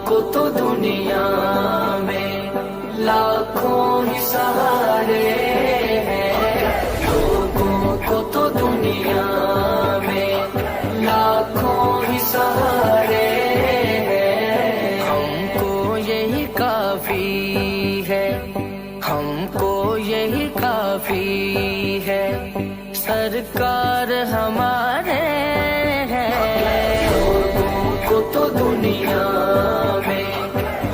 کو تو دنیا میں لاکھوں ہی سہارے ہیں، لوگوں کو تو دنیا میں لاکھوں ہی سہارے ہیں۔ ہم کو یہی کافی ہے، ہم کو یہی کافی ہے، سرکار ہمارے ہیں۔ لوگوں کو تو دنیا میں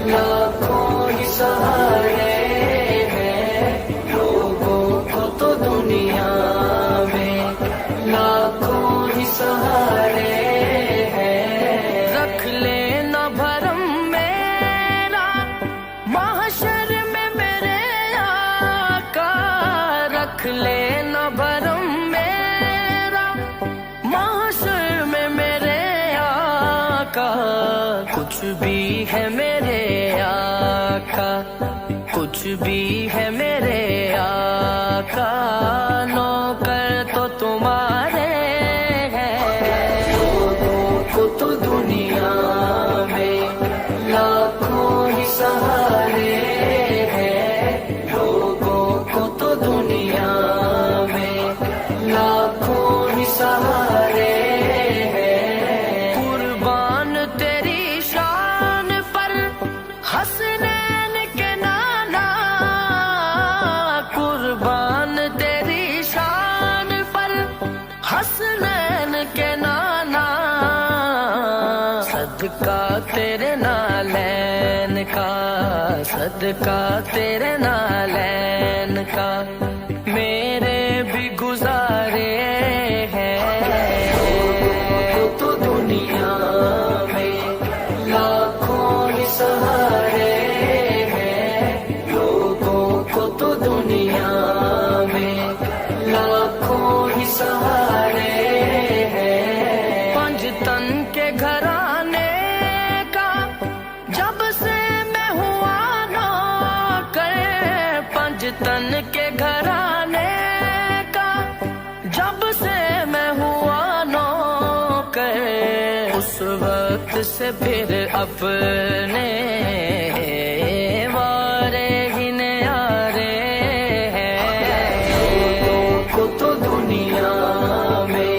لاکھوں ہی سہارے ہیں، لوگوں کو تو دنیا میں لاکھوں ہی سہارے ہیں۔ رکھ لینا بھرم میرا محشر میں میرے آقا، رکھ لینا بھرم میرا محشر میں میرے آقا، کچھ بھی ہے میرے آقا، کچھ بھی ہے میرے آقا، نوکر تو تمہارے ہیں۔ لوگوں کو تو دنیا میں لاکھوں ہی سہارے ہیں، لوگوں کو تو دنیا میں لاکھوں ہی سہارے ہیں۔ قربان تیری شان پر حسنین کے نانا، قربان تیری شان پر حسنین کے نانا، صدقہ تیرے نالین کا، صدقہ تیرے نالین کا، میرے بھی گزارے ہیں۔ لوگوں کو تو دنیا میں لاکھوں ہی سہارے ہیں، لوگوں کو تو دنیا میں لاکھوں ہی سہارے ہیں۔ پنج تن کے گھرانے کا جب سے میں ہوا نوکر، پنج تن کے گھرانے کا جب سے میں ہوا نوکر، اس وقت سے پھر اپنے وارے ہی نیارے ہیں۔ لوگوں کو تو دنیا میں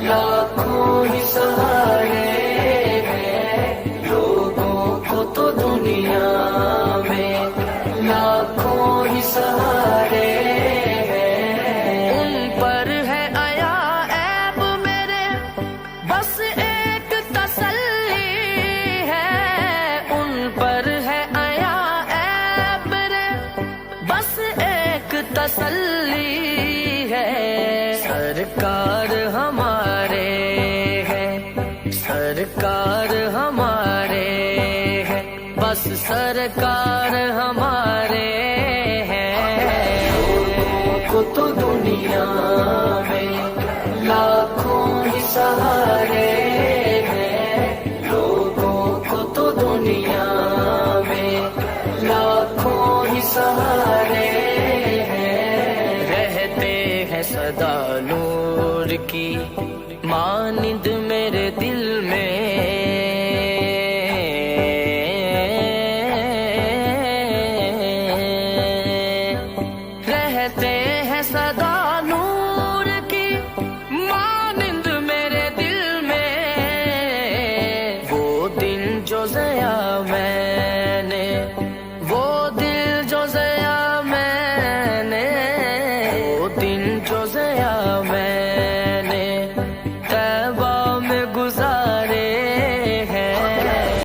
لاکھوں ہی سہارے ہیں، لوگوں کو تو دنیا میں لاکھوں ہی سہارے ہیں۔ ان پر ہے آیا عیب میرے بس ایک تسلی ہے، ان پر ہے آیا عیب میرے بس ایک تسلی ہے، سرکار ہمارے ہیں، سرکار ہمارے ہیں، بس سرکار ہمارے ہیں۔ لوگوں کو تو دنیا میں لاکھوں ہی سہارے ہیں، لوگوں کو تو دنیا میں لاکھوں ہی سہارے ہیں۔ رہتے ہیں سدا نور کی مانند میرے دل میں، رہتے ہیں سدا نور کی مانند میرے دل میں، وہ دن جو ضیا میں